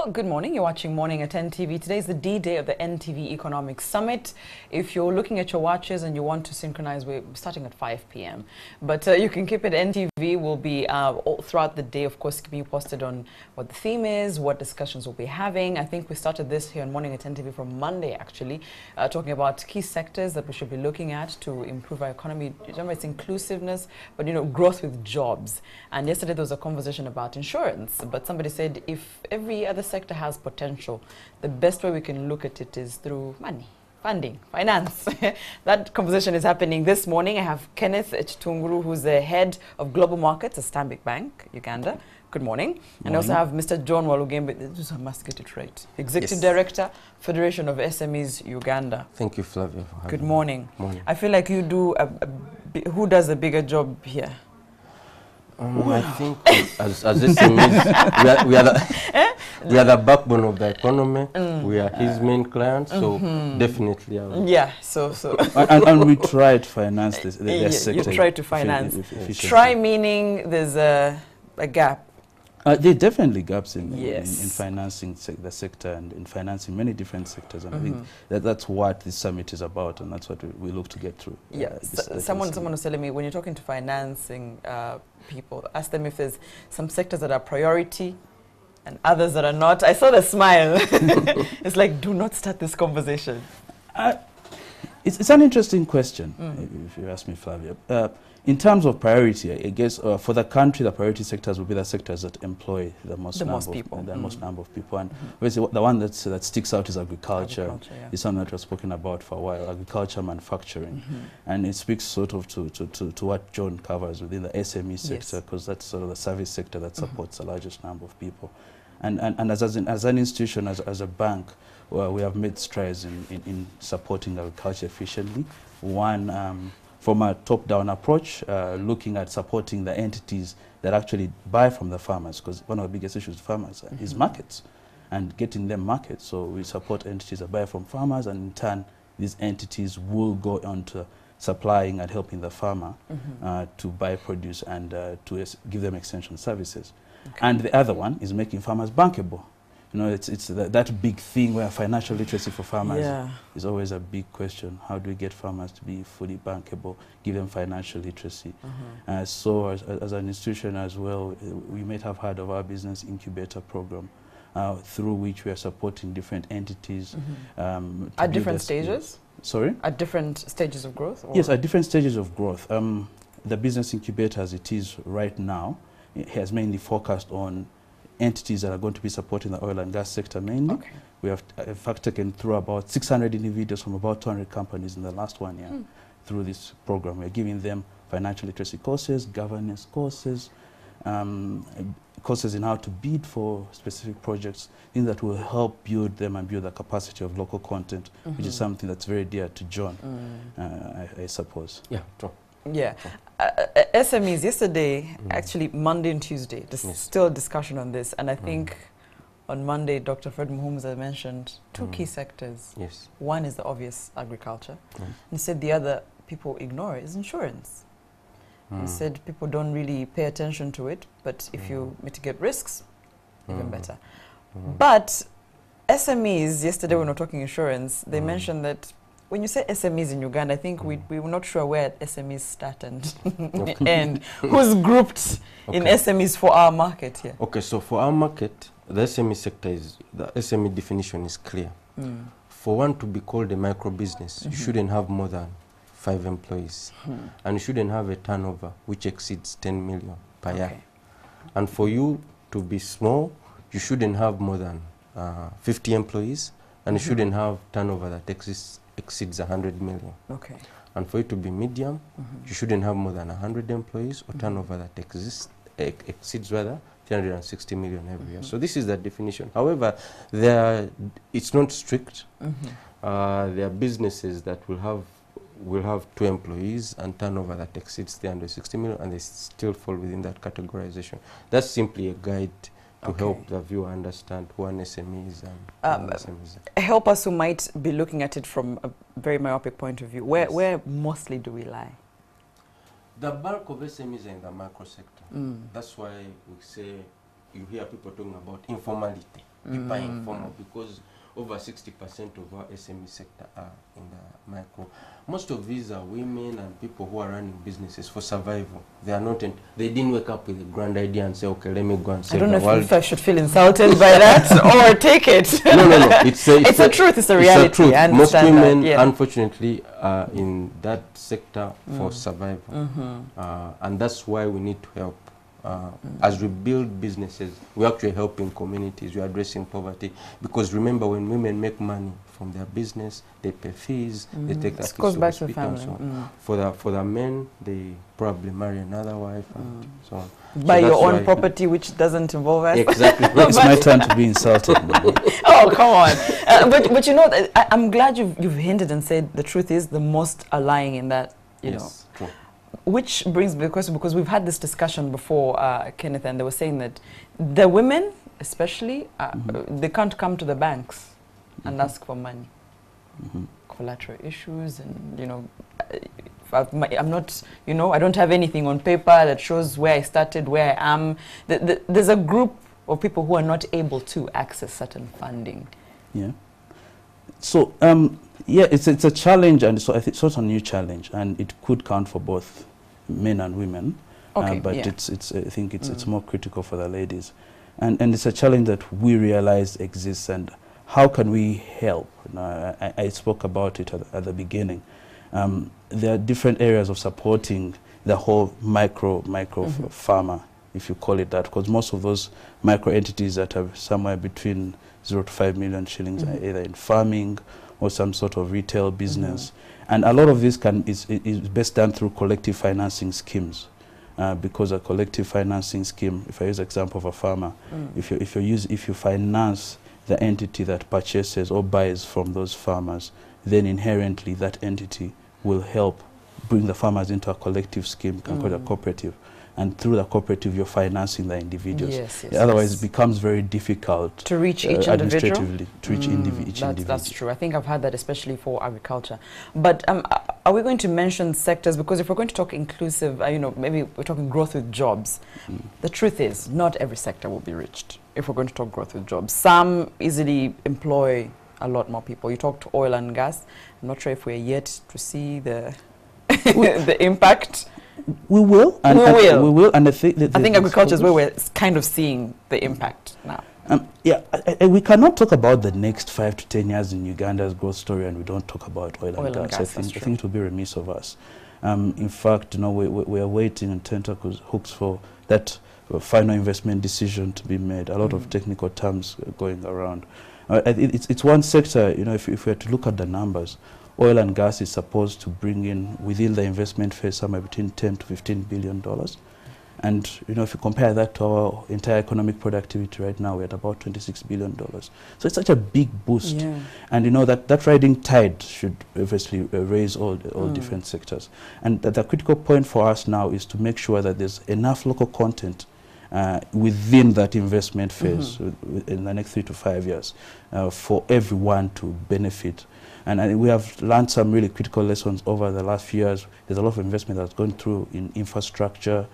Well, good morning. You're watching Morning at NTV. Today is the D-Day of the NTV Economic Summit. If you're looking at your watches and you want to synchronize, we're starting at 5 p.m. But you can keep it. NTV will be all throughout the day, of course, keeping you posted on what the theme is, what discussions we'll be having. I think we started this here on Morning at NTV from Monday, actually, talking about key sectors that we should be looking at to improve our economy. Remember, it's inclusiveness, but, you know, growth with jobs. And yesterday there was a conversation about insurance, but somebody said if every other sector has potential, the best way we can look at it is through money, funding, finance. That conversation is happening this morning. I have Kenneth Chitunguru, who's the head of global markets at Stanbic Bank, Uganda. Good morning. And I also have Mr. John Walugembe, I must get it right, Executive Director, Federation of SMEs, Uganda. Thank you, Flavia, for having Good morning. Morning. I feel like you do, who does a bigger job here? I think as SMEs, we are the backbone of the economy. We are his main clients, so definitely. Yeah, and we try to finance the sector. You try to finance. Try meaning there's a gap. There are definitely gaps in financing the sector and in financing many different sectors. And I think that's what this summit is about, and that's what we look to get through. Someone was telling me, when you're talking to financing people, ask them if there's some sectors that are priority and others that are not. I saw the smile. It's like, do not start this conversation. It's an interesting question, if you ask me, Flavia. In terms of priority, I guess for the country, the priority sectors will be the sectors that employ the most number of people. And obviously, the one that sticks out is agriculture. It's something that was spoken about for a while, agriculture, manufacturing. And it speaks sort of to what John covers within the SME sector, because that's sort of the service sector that supports the largest number of people. And as an institution, as a bank, we have made strides in supporting agriculture efficiently. One, from a top-down approach, looking at supporting the entities that actually buy from the farmers, because one of the biggest issues with farmers is markets and getting them markets. So we support entities that buy from farmers, and in turn, these entities will go on to supplying and helping the farmer to buy produce and to give them extension services. And the other one is making farmers bankable. You know, it's that big thing where financial literacy for farmers is always a big question. How do we get farmers to be fully bankable, give them financial literacy? So as an institution as well, we might have heard of our business incubator program, through which we are supporting different entities. At different stages? Sorry? At different stages of growth? Or? Yes, at different stages of growth. The business incubator, as it is right now, it has mainly focused on entities that are going to be supporting the oil and gas sector mainly. We have, in fact, taken through about 600 individuals from about 200 companies in the last 1 year through this program. We're giving them financial literacy courses, governance courses, courses in how to bid for specific projects, things that will help build them and build the capacity of local content, which is something that's very dear to John, I suppose. Yeah, true. Yeah. SMEs, yesterday, actually Monday and Tuesday, there's still a discussion on this, and I think on Monday, Dr. Fred Muhumuza mentioned two key sectors. One is the obvious, agriculture. He said the other people ignore is insurance. He said people don't really pay attention to it, but if you mitigate risks, even better. But SMEs, yesterday when we were talking insurance, they mentioned that when you say SMEs in Uganda, I think we were not sure where SMEs start and end. Who's grouped in SMEs for our market here? Okay, so for our market, the SME sector the SME definition is clear. For one to be called a micro business, you shouldn't have more than 5 employees. And you shouldn't have a turnover which exceeds 10 million per year. And for you to be small, you shouldn't have more than 50 employees, and you shouldn't have turnover that exceeds 100 million. And for it to be medium, you shouldn't have more than 100 employees or turnover that exceeds rather 360 million every year. So this is the definition. However, it's not strict. There are businesses that will have 2 employees and turnover that exceeds 360 million, and they still fall within that categorization. That's simply a guide to help the viewer understand who an SME is and SMEs. Help us who might be looking at it from a very myopic point of view. Where mostly do we lie? The bulk of SMEs are in the micro sector. That's why we say, you hear people talking about informality. people are informal, because over 60% of our SME sector are in the micro. Most of these are women and people who are running businesses for survival. They are not, they didn't wake up with a grand idea and say, okay, let me go and save the world. I don't know if I should feel insulted by that or take it. No. It's a truth. It's a reality. It's a truth. Most women, that, yeah. unfortunately, are in that sector for survival. And that's why we need to help. As we build businesses, we're actually helping communities, we're addressing poverty. Because remember, when women make money from their business, they pay fees, they take that goes back to the family. For the men, they probably marry another wife and so on. Buy your own property, which doesn't involve us. Exactly. It's my turn to be insulted. Oh, come on. But you know, I'm glad you've hinted and said the truth is the most are lying in that, you know. True. Which brings me the question, because we've had this discussion before, Kenneth, and they were saying that the women, especially, they can't come to the banks and ask for money. Collateral issues, and, you know, I'm not, you know, I don't have anything on paper that shows where I started, where I am. There's a group of people who are not able to access certain funding. Yeah. So, yeah, it's a challenge, and so I think it's a new challenge, and it could count for both men and women. Okay, but yeah. I think it's more critical for the ladies, and it's a challenge that we realize exists. And how can we help? I spoke about it at the beginning. There are different areas of supporting the whole micro farmer, if you call it that, because most of those micro entities that are somewhere between 0 to 5 million shillings are either in farming or some sort of retail business. And a lot of this is best done through collective financing schemes. Because a collective financing scheme, if I use the example of a farmer, if you finance the entity that purchases or buys from those farmers, then inherently that entity will help bring the farmers into a collective scheme, can call it a cooperative. And through the cooperative, you're financing the individuals. Yes, Otherwise, it becomes very difficult to reach each individual. To reach each individual. That's true. I think I've had that, especially for agriculture. But are we going to mention sectors? Because if we're going to talk inclusive, you know, maybe we're talking growth with jobs. The truth is, not every sector will be reached if we're going to talk growth with jobs. Some easily employ a lot more people. You talked oil and gas. I'm not sure if we're yet to see the the impact. We will. And we will. And I think agriculture is where we're kind of seeing the impact now. We cannot talk about the next 5 to 10 years in Uganda's growth story and we don't talk about oil and gas. I think it would be remiss of us. In fact, you know, we are waiting on tentacles, hooks for that final investment decision to be made. A lot of technical terms going around. It's one sector, you know, if we were to look at the numbers, oil and gas is supposed to bring in, within the investment phase, somewhere between $10 to $15 billion. And, you know, if you compare that to our entire economic productivity right now, we're at about $26 billion. So it's such a big boost. Yeah. And, you know, that riding tide should obviously raise all different sectors. And the critical point for us now is to make sure that there's enough local content within that investment phase in the next 3 to 5 years for everyone to benefit. And we have learned some really critical lessons over the last few years. There's a lot of investment that's gone through in infrastructure.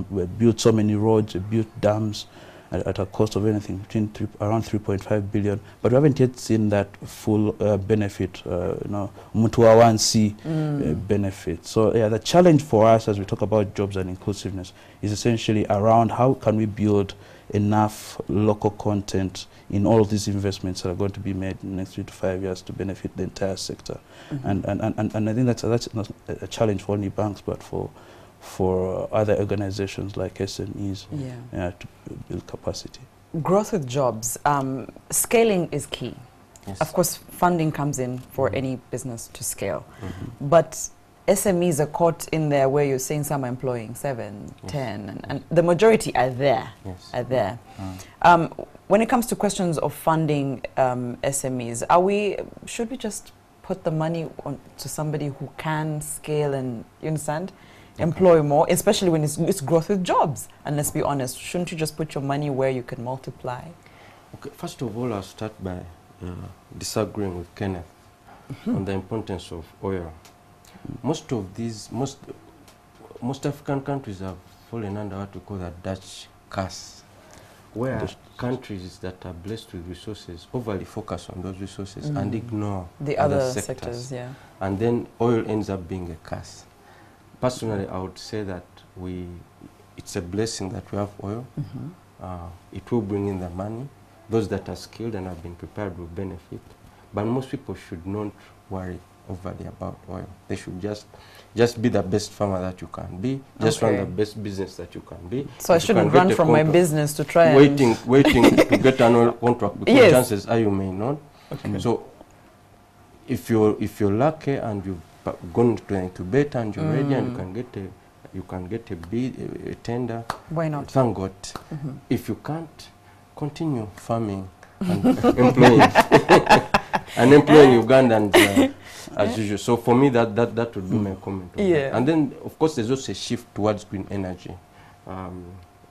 We built so many roads, we built dams at a cost of anything between around 3.5 billion. But we haven't yet seen that full benefit, you know, Mutuawansi benefit. So yeah, the challenge for us as we talk about jobs and inclusiveness is essentially around how can we build enough local content in all of these investments that are going to be made in the next 3 to 5 years to benefit the entire sector. And I think that's not a challenge for only banks, but for other organizations like SMEs to build capacity. Growth with jobs. Scaling is key. Yes. Of course, funding comes in for any business to scale. But SMEs are caught in there where you're saying some are employing 7, 10, and the majority are there. When it comes to questions of funding SMEs, should we just put the money to somebody who can scale and, you understand, employ more, especially when it's growth with jobs? And let's be honest, shouldn't you just put your money where you can multiply? Okay, first of all, I'll start by disagreeing with Kenneth on the importance of oil. Most African countries have fallen under what we call the Dutch curse where countries that are blessed with resources overly focus on those resources and ignore the other sectors. Yeah. And then oil ends up being a curse. Personally, I would say that it's a blessing that we have oil. It will bring in the money. Those that are skilled and have been prepared will benefit. But most people should not worry overly about oil. They should just be the best farmer that you can be, just run the best business that you can be. So I shouldn't run from my business to try waiting to get an oil contract, because chances are you may not. So if you're lucky and you've gone to an incubator and you're ready and you can get a bid, a tender, why not? Thank God. If you can't, continue farming and employing Ugandans as usual. So for me, that would be my comment on that. And then, of course, there's also a shift towards green energy.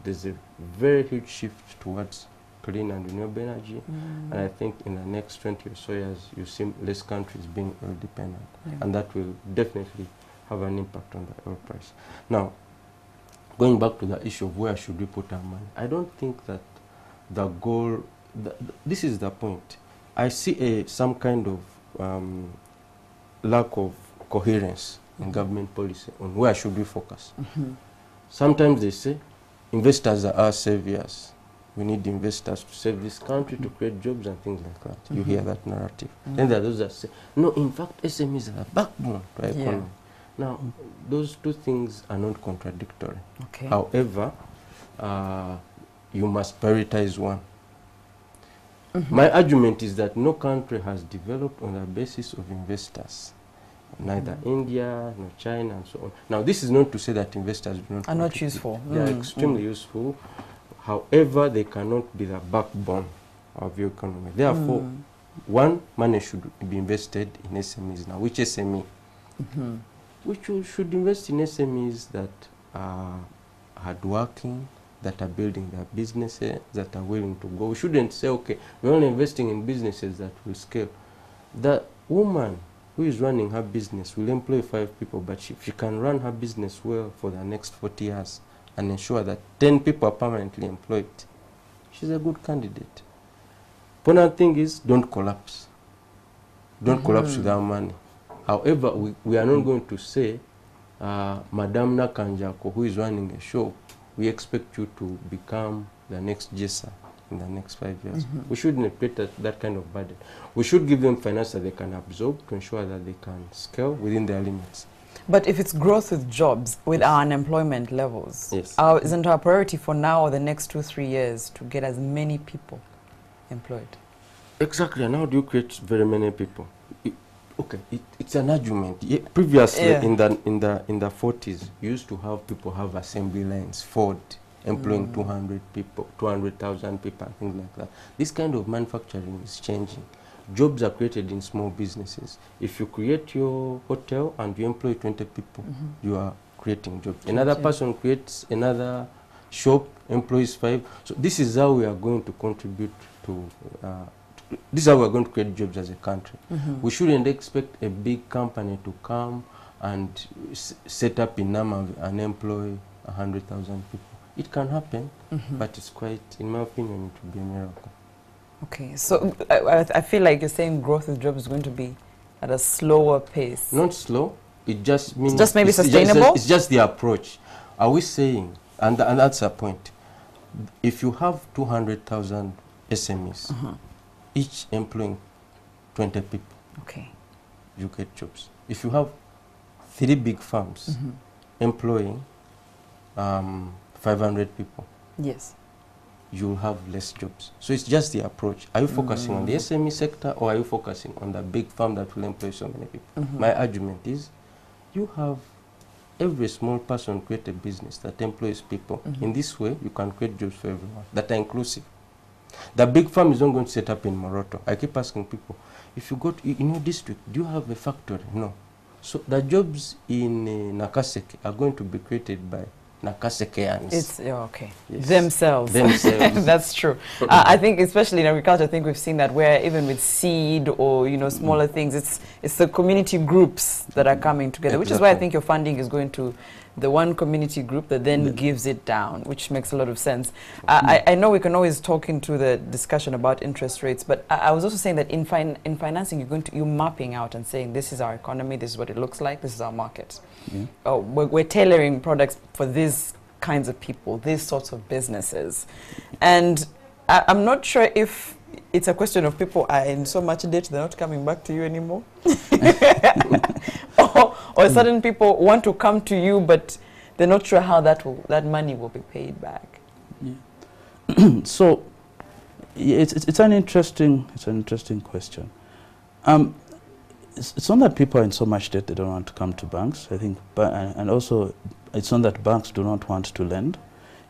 There's a very huge shift towards clean and renewable energy. And I think in the next 20 or so years, you see less countries being oil dependent. And that will definitely have an impact on the oil price. Now, going back to the issue of where should we put our money, I don't think that the goal, this is the point. I see some kind of lack of coherence in government policy on where should we focus. Sometimes they say investors are our saviors. We need investors to save this country, to create jobs and things like that. You hear that narrative. Then there are those that say, no, in fact, SMEs are the backbone to our economy. Now, those two things are not contradictory. However, you must prioritize one. My argument is that no country has developed on the basis of investors. Neither India, nor China, and so on. Now, this is not to say that investors are not useful. They are extremely useful. However, they cannot be the backbone of your economy. Therefore, one, money should be invested in SMEs. Now, which SME? Which should invest in SMEs that are hardworking, that are building their businesses, that are willing to go. We shouldn't say, okay, we're only investing in businesses that will scale. The woman who is running her business will employ 5 people, but if she can run her business well for the next 40 years and ensure that 10 people are permanently employed, she's a good candidate. Important thing is, don't collapse. Don't collapse with our money. However, we are not going to say, Madam Nakanjako, who is running a show, we expect you to become the next JESA in the next 5 years. We shouldn't create that kind of burden. We should give them finance that they can absorb to ensure that they can scale within their limits. But if it's growth with jobs, with our unemployment levels, isn't our priority for now or the next 2-3 years to get as many people employed? Exactly. And how do you create very many people? It's an argument. Previously, in the 40s, you used to have people have assembly lines, Ford, employing 200 people, 200,000 people, and things like that. This kind of manufacturing is changing. Jobs are created in small businesses. If you create your hotel and you employ 20 people, you are creating jobs. Another person creates another shop, employs 5. So this is how we are going to contribute to this is how we're going to create jobs as a country. We shouldn't expect a big company to come and set up in Nama and employ 100,000 people. It can happen, but it's quite, in my opinion, it would be a miracle. Okay, so I feel like you're saying growth with jobs is going to be at a slower pace. Not slow, it just means... It's just maybe sustainable? It's just the approach. Are we saying, and that's a point, if you have 200,000 SMEs, each employing 20 people, you get jobs. If you have 3 big firms employing 500 people, you'll have less jobs. So it's just the approach. Are you focusing on the SME sector, or are you focusing on the big firm that will employ so many people? My argument is, you have every small person create a business that employs people. In this way, you can create jobs for everyone that are inclusive. The big firm is not going to set up in Moroto. I keep asking people, if you go to, in your district, do you have a factory? No. So the jobs in Nakaseke are going to be created by Nakasekeans. It's themselves. That's true. I think especially in agriculture, I think we've seen that where even with seed or smaller things, it's the community groups that are coming together, which is why I think your funding is going to the one community group that then gives it down, which makes a lot of sense. I know we can always talk into the discussion about interest rates, but I was also saying that in financing, you're mapping out and saying, this is our economy, this is what it looks like, this is our market. Oh, we're tailoring products for these kinds of people, these sorts of businesses. And I'm not sure if it's a question of people are in so much debt they're not coming back to you anymore. or certain people want to come to you, but they're not sure how that money will be paid back. So it's an interesting question. It's not that people are in so much debt they don't want to come to banks, I think, and also it's not that banks do not want to lend.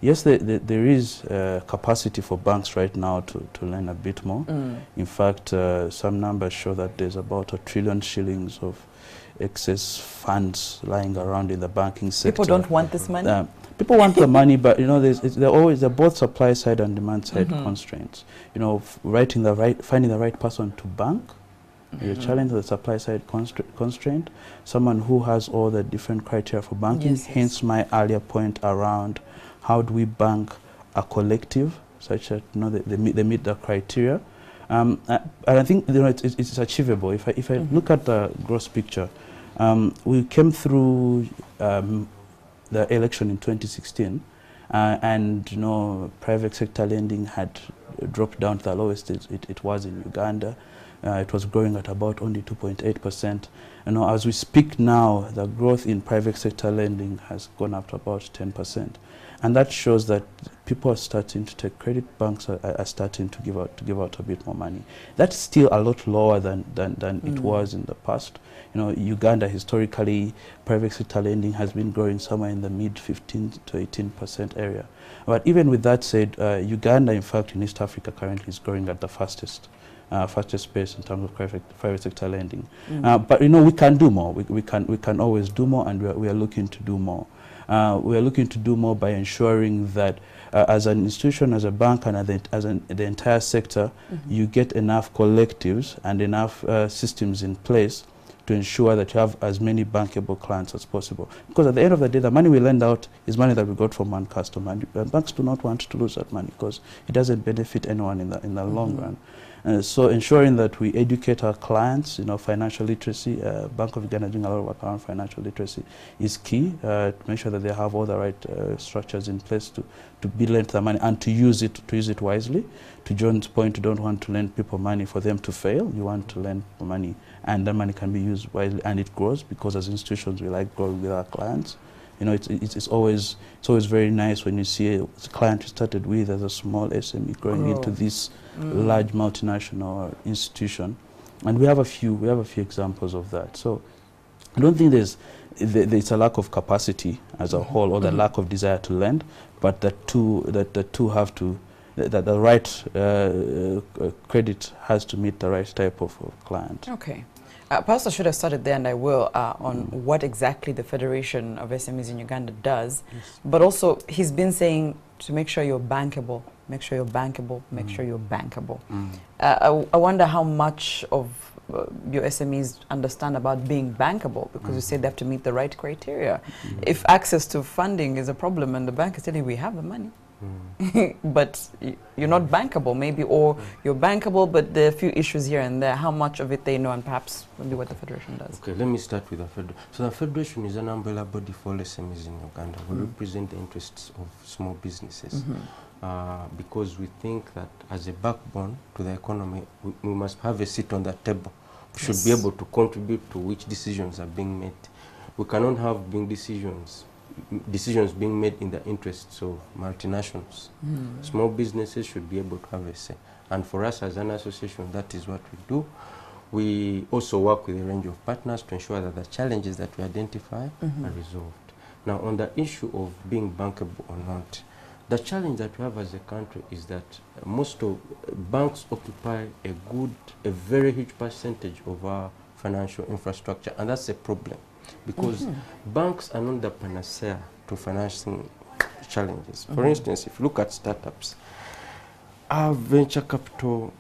Yes, there is capacity for banks right now to lend a bit more. In fact, some numbers show that there's about 1 trillion shillings of excess funds lying around in the banking sector. People don't want this money? People want the money, but you know, they're both supply side and demand side constraints. You know, finding the right person to bank. The challenge of the supply side constraint. Someone who has all the different criteria for banking. Hence my earlier point around how do we bank a collective such that they meet the criteria. And I think it's achievable. If I look at the gross picture, we came through the election in 2016, and private sector lending had dropped down to the lowest it was in Uganda. It was growing at about only 2.8%. As we speak now, the growth in private sector lending has gone up to about 10%. And that shows that people are starting to take credit. Banks are starting to give out a bit more money. That's still a lot lower than it was in the past. Uganda historically, private sector lending has been growing somewhere in the mid 15 to 18% area. But even with that said, Uganda, in fact, in East Africa currently is growing at the fastest pace in terms of private sector lending. But we can do more. We can always do more, and we are looking to do more. We are looking to do more by ensuring that as an institution, as a bank, and the entire sector, you get enough collectives and enough systems in place to ensure that you have as many bankable clients as possible. Because at the end of the day, the money we lend out is money that we got from one customer. And banks do not want to lose that money because it doesn't benefit anyone in the long run. So ensuring that we educate our clients, financial literacy, Bank of Uganda doing a lot of work around financial literacy is key, to make sure that they have all the right structures in place to be lent the money and to use it wisely. To John's point, you don't want to lend people money for them to fail. You want to lend money, and that money can be used wisely, and it grows, because as institutions we like growing with our clients. It's always very nice when you see a client you started with as a small SME growing into this large multinational institution, and we have a few examples of that. So I don't think there's a lack of capacity as a whole, or the lack of desire to lend, but the two have to. That the right credit has to meet the right type of client. Okay. Pastor should have started there, and I will, on what exactly the Federation of SMEs in Uganda does. But also, he's been saying to make sure you're bankable, make sure you're bankable, make sure you're bankable. I wonder how much of your SMEs understand about being bankable, because you say they have to meet the right criteria. If access to funding is a problem and the bank is telling you we have the money, but you're not bankable maybe, or you're bankable but there are a few issues here and there, how much of it they know, and perhaps maybe what the Federation does. Okay, let me start with the Federation. So the Federation is an umbrella body for all SMEs in Uganda. We represent the interests of small businesses, because we think that as a backbone to the economy, we must have a seat on the table. We should be able to contribute to which decisions are being made. We cannot have decisions being made in the interests of multinationals. Small businesses should be able to have a say. And for us as an association, that is what we do. We also work with a range of partners to ensure that the challenges that we identify are resolved. Now, on the issue of being bankable or not, the challenge that we have as a country is that most of banks occupy a very huge percentage of our financial infrastructure, and that's a problem. Because banks are not the panacea to financing challenges. For instance, if you look at startups, our venture capital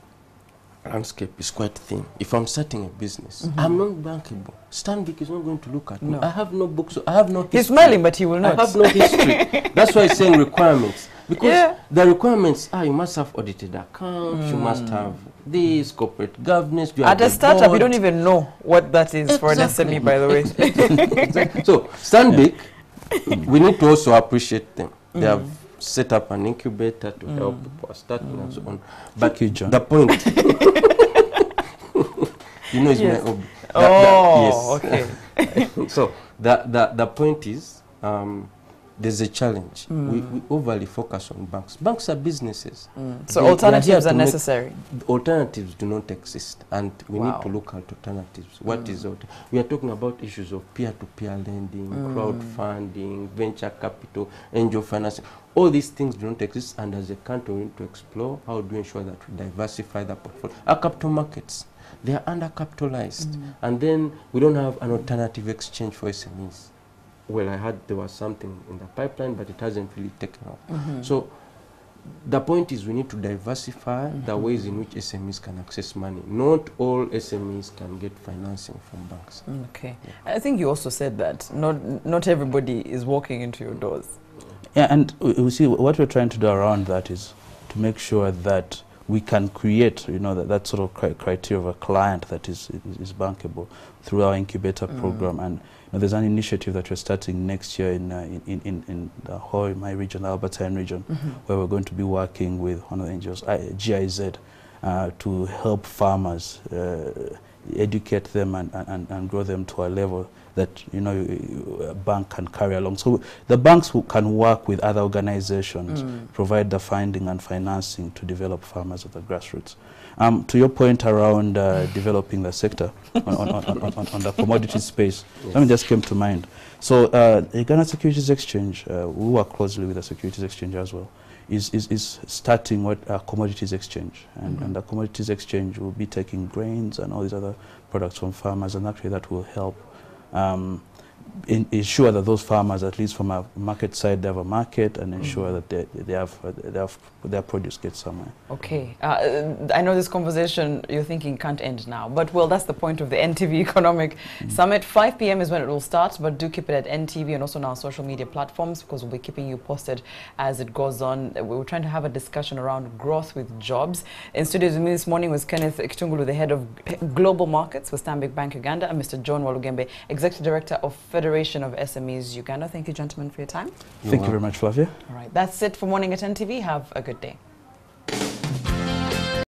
landscape is quite thin. If I'm starting a business, I'm not bankable. Stanbic is not going to look at me. I have no books, so I have no history. He's smiling, but he will not. I have no history. That's why I'm saying requirements. Because the requirements are, you must have audited accounts, you must have this, corporate governance. At a startup, you don't even know what that is for an SME, by the way. Exactly. So, Stanbic, we need to also appreciate them. They have set up an incubator to help people starting and so on. But the point, you know, is my hobby. Okay. So the point is, there's a challenge. We overly focus on banks. Banks are businesses. So alternatives are necessary. Alternatives do not exist, and we need to look at alternatives. What is we are talking about issues of peer-to-peer lending, crowdfunding, venture capital, angel financing. All these things do not exist, and as a country, we need to explore how do we ensure that we diversify the portfolio. Our capital markets, they are undercapitalized, and then we don't have an alternative exchange for SMEs. Well, I heard there was something in the pipeline, but it hasn't really taken off. So the point is we need to diversify the ways in which SMEs can access money. Not all SMEs can get financing from banks. Okay. Yeah. I think you also said that not everybody is walking into your doors. Yeah, and we see what we're trying to do around that is to make sure that we can create, you know, that sort of criteria of a client that is bankable through our incubator program. And you know, there's an initiative that we're starting next year in the whole my region, the Albertine region, where we're going to be working with one of the NGOs, GIZ, to help farmers, educate them and grow them to a level that, you know, a bank can carry along. So the banks who can work with other organizations, provide the funding and financing to develop farmers at the grassroots. To your point around developing the sector on the commodity space, something just came to mind. So the Ghana Securities Exchange, we work closely with the Securities Exchange as well, is starting what commodities exchange. And the commodities exchange will be taking grains and all these other products from farmers, and actually that will help ensure that those farmers, at least from a market side, they have a market, and ensure that their produce gets somewhere. Okay. I know this conversation you're thinking can't end now, but well, that's the point of the NTV Economic Summit. 5 p.m. is when it will start, but do keep it at NTV and also on our social media platforms, because we'll be keeping you posted as it goes on. We were trying to have a discussion around growth with jobs. In studio with me this morning was Kenneth Kitungulu, the head of global markets with Stanbic Bank Uganda, and Mr. John Walugembe, executive director of Federation of SMEs Uganda. Thank you, gentlemen, for your time. Thank you very much, Flavia. All right, that's it for Morning at NTV. Have a good day.